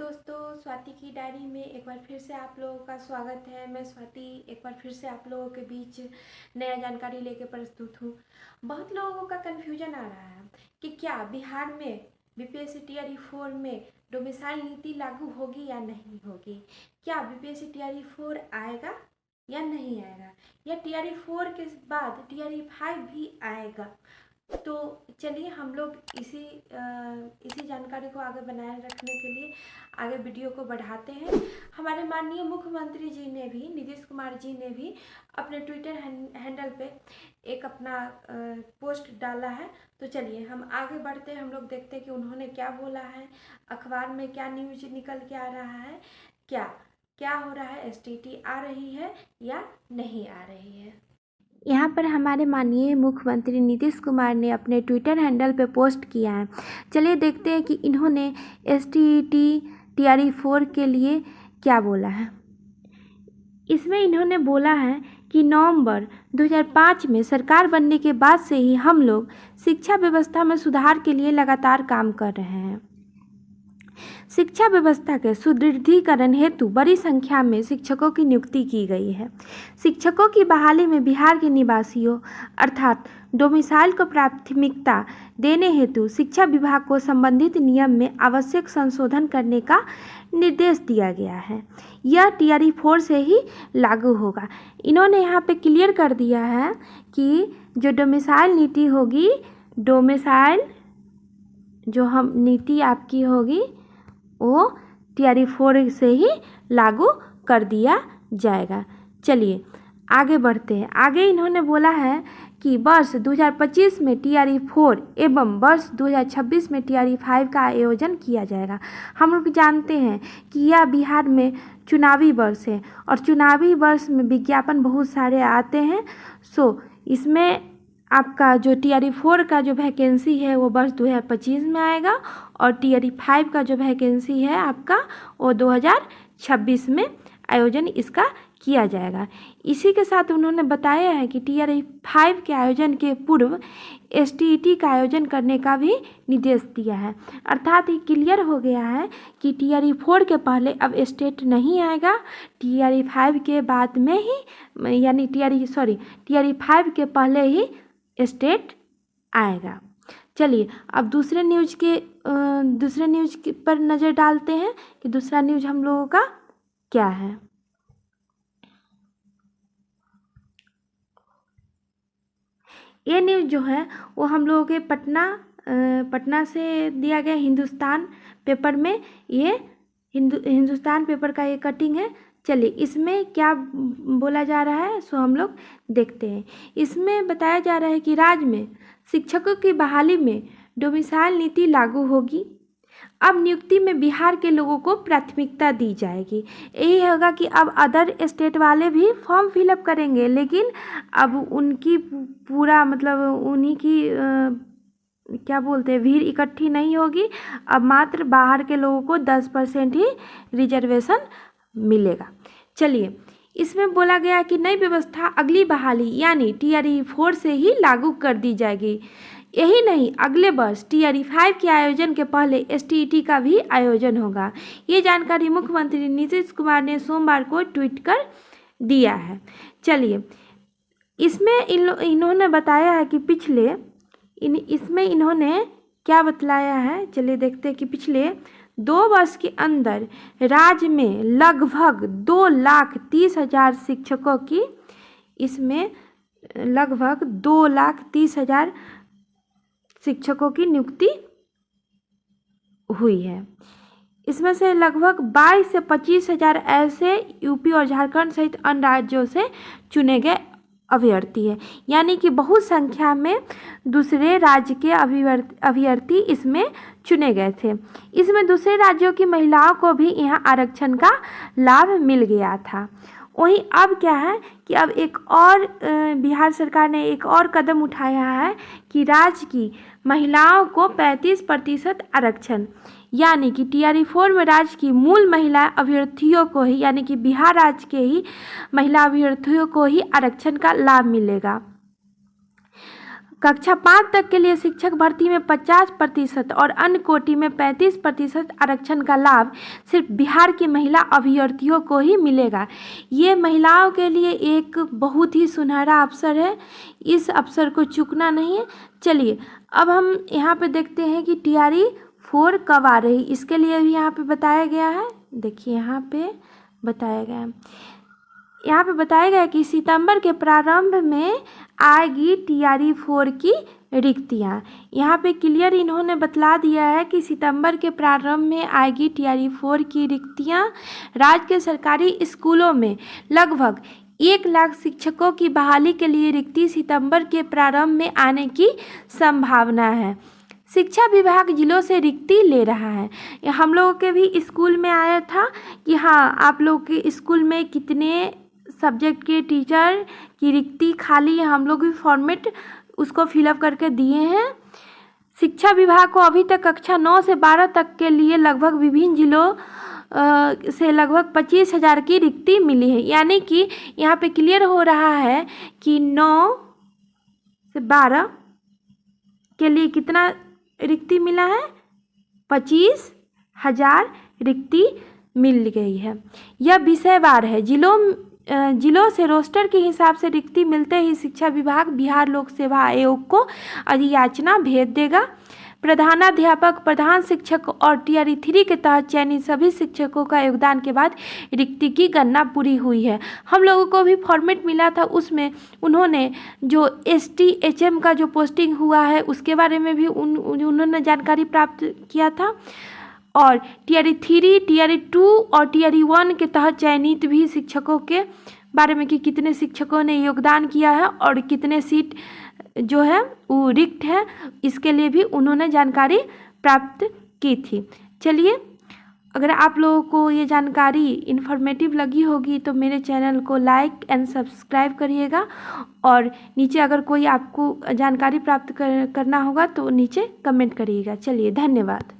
दोस्तों, स्वाति की डायरी में एक बार फिर से आप लोगों का स्वागत है। मैं स्वाति एक बार फिर से आप लोगों के बीच नया जानकारी लेके प्रस्तुत हूँ। बहुत लोगों का कन्फ्यूजन आ रहा है कि क्या बिहार में बीपीएससी टीआरई 4 में डोमिसाइल नीति लागू होगी या नहीं होगी। क्या बीपीएससी टीआरई 4 आएगा या नहीं आएगा, या टीआरई 4 के बाद टीआरई 5 भी आएगा। तो चलिए हम लोग इसी जानकारी को आगे बनाए रखने के लिए आगे वीडियो को बढ़ाते हैं। हमारे माननीय मुख्यमंत्री जी ने भी, नीतीश कुमार जी ने भी अपने ट्विटर हैंडल पे एक अपना पोस्ट डाला है। तो चलिए हम आगे बढ़ते हैं, हम लोग देखते हैं कि उन्होंने क्या बोला है, अखबार में क्या न्यूज निकल के आ रहा है, क्या क्या हो रहा है, एसटीटी आ रही है या नहीं आ रही है। यहाँ पर हमारे माननीय मुख्यमंत्री नीतीश कुमार ने अपने ट्विटर हैंडल पे पोस्ट किया है। चलिए देखते हैं कि इन्होंने एसटीटी टीआरई 4 के लिए क्या बोला है। इसमें इन्होंने बोला है कि नवंबर 2005 में सरकार बनने के बाद से ही हम लोग शिक्षा व्यवस्था में सुधार के लिए लगातार काम कर रहे हैं। शिक्षा व्यवस्था के सुदृढ़ीकरण हेतु बड़ी संख्या में शिक्षकों की नियुक्ति की गई है। शिक्षकों की बहाली में बिहार के निवासियों अर्थात डोमिसाइल को प्राथमिकता देने हेतु शिक्षा विभाग को संबंधित नियम में आवश्यक संशोधन करने का निर्देश दिया गया है। यह टीआरई 4 से ही लागू होगा। इन्होंने यहाँ पे क्लियर कर दिया है कि जो डोमिसाइल नीति होगी, डोमिसाइल जो हम नीति आपकी होगी वो टीआरई 4 से ही लागू कर दिया जाएगा। चलिए आगे बढ़ते हैं। आगे इन्होंने बोला है कि वर्ष 2025 में टीआरई 4 एवं वर्ष 2026 में टीआरई 5 का आयोजन किया जाएगा। हम लोग जानते हैं कि यह बिहार में चुनावी वर्ष है और चुनावी वर्ष में विज्ञापन बहुत सारे आते हैं। इसमें आपका जो टीआरई 4 का जो वैकेंसी है वो वर्ष 2025 में आएगा और टीआरई 5 का जो वैकेंसी है आपका वो 2026 में आयोजन इसका किया जाएगा। इसी के साथ उन्होंने बताया है कि टीआरई 5 के आयोजन के पूर्व एसटीटी का आयोजन करने का भी निर्देश दिया है। अर्थात ये क्लियर हो गया है कि टीआरई 4 के पहले अब स्टेट नहीं आएगा, टीआरई 5 के बाद में ही, यानी टीआरई 5 के पहले ही स्टेट आएगा। चलिए अब दूसरे न्यूज पर नज़र डालते हैं कि दूसरा न्यूज हम लोगों का क्या है। ये न्यूज जो है वो हम लोगों के पटना से दिया गया हिंदुस्तान पेपर में। ये हिंदुस्तान पेपर का ये कटिंग है। चलिए इसमें क्या बोला जा रहा है सो हम लोग देखते हैं। इसमें बताया जा रहा है कि राज्य में शिक्षकों की बहाली में डोमिसाइल नीति लागू होगी। अब नियुक्ति में बिहार के लोगों को प्राथमिकता दी जाएगी। यही होगा कि अब अदर स्टेट वाले भी फॉर्म फिलअप करेंगे, लेकिन अब उनकी पूरा मतलब उन्हीं की क्या बोलते हैं भीड़ इकट्ठी नहीं होगी। अब मात्र बाहर के लोगों को 10% ही रिजर्वेशन मिलेगा। चलिए इसमें बोला गया कि नई व्यवस्था अगली बहाली यानी टीआरई 4 से ही लागू कर दी जाएगी। यही नहीं, अगले वर्ष टीआरई 5 के आयोजन के पहले एसटीटी का भी आयोजन होगा। ये जानकारी मुख्यमंत्री नीतीश कुमार ने सोमवार को ट्वीट कर दिया है। चलिए इसमें इन्होंने बताया है कि इसमें इन्होंने क्या बतलाया है। चलिए देखते हैं कि पिछले 2 वर्ष के अंदर राज्य में लगभग 2,30,000 शिक्षकों की, इसमें लगभग 2,30,000 शिक्षकों की नियुक्ति हुई है। इसमें से लगभग 22 से 25,000 ऐसे यूपी और झारखंड सहित अन्य राज्यों से चुने गए अभ्यर्थी है, यानी कि बहुत संख्या में दूसरे राज्य के अभ्यर्थी इसमें चुने गए थे। इसमें दूसरे राज्यों की महिलाओं को भी यहाँ आरक्षण का लाभ मिल गया था। वहीं अब क्या है कि अब एक और बिहार सरकार ने एक और कदम उठाया है कि राज्य की महिलाओं को 35% आरक्षण, यानी कि टीआरई 4 में राज्य की मूल महिला अभ्यर्थियों को ही, यानी कि बिहार राज्य के ही महिला अभ्यर्थियों को ही आरक्षण का लाभ मिलेगा। कक्षा 5 तक के लिए शिक्षक भर्ती में 50% और अन्य कोटि में 35% आरक्षण का लाभ सिर्फ बिहार की महिला अभ्यर्थियों को ही मिलेगा। ये महिलाओं के लिए एक बहुत ही सुनहरा अवसर है, इस अवसर को चूकना नहीं है। चलिए अब हम यहाँ पे देखते हैं कि TRE 4 कब आ रही, इसके लिए भी यहाँ पे बताया गया है। देखिए यहाँ पे बताया गया है, यहाँ पे बताया गया है कि सितंबर के प्रारंभ में आएगी TRE 4 की रिक्तियाँ। यहाँ पे क्लियर इन्होंने बतला दिया है कि सितंबर के प्रारंभ में आएगी TRE 4 की रिक्तियाँ। राज्य के सरकारी स्कूलों में लगभग 1 लाख शिक्षकों की बहाली के लिए रिक्ति सितंबर के प्रारंभ में आने की संभावना है। शिक्षा विभाग जिलों से रिक्ति ले रहा है। हम लोगों के भी स्कूल में आया था कि हाँ आप लोग के स्कूल में कितने सब्जेक्ट के टीचर की रिक्ति खाली है, हम लोग भी फॉर्मेट उसको फिलअप करके दिए हैं। शिक्षा विभाग को अभी तक कक्षा 9 से 12 तक के लिए लगभग विभिन्न जिलों से लगभग 25,000 की रिक्ति मिली है। यानी कि यहाँ पे क्लियर हो रहा है कि 9 से 12 के लिए कितना रिक्ति मिला है, 25,000 रिक्ति मिल गई है। यह विषयवार है, जिलों से रोस्टर के हिसाब से रिक्ति मिलते ही शिक्षा विभाग बिहार लोक सेवा आयोग को अधियाचना भेज देगा। प्रधानाध्यापक, प्रधान शिक्षक और TRE 3 के तहत चयनित सभी शिक्षकों का योगदान के बाद रिक्ति की गणना पूरी हुई है। हम लोगों को भी फॉर्मेट मिला था, उसमें उन्होंने जो STHM का जो पोस्टिंग हुआ है उसके बारे में भी उन्होंने जानकारी प्राप्त किया था। और TRE 3, TRE 2 और TRE 1 के तहत चयनित भी शिक्षकों के बारे में कि कितने शिक्षकों ने योगदान किया है और कितने सीट जो है वो रिक्त है, इसके लिए भी उन्होंने जानकारी प्राप्त की थी। चलिए अगर आप लोगों को ये जानकारी इन्फॉर्मेटिव लगी होगी तो मेरे चैनल को लाइक एंड सब्सक्राइब करिएगा, और नीचे अगर कोई आपको जानकारी प्राप्त करना होगा तो नीचे कमेंट करिएगा। चलिए धन्यवाद।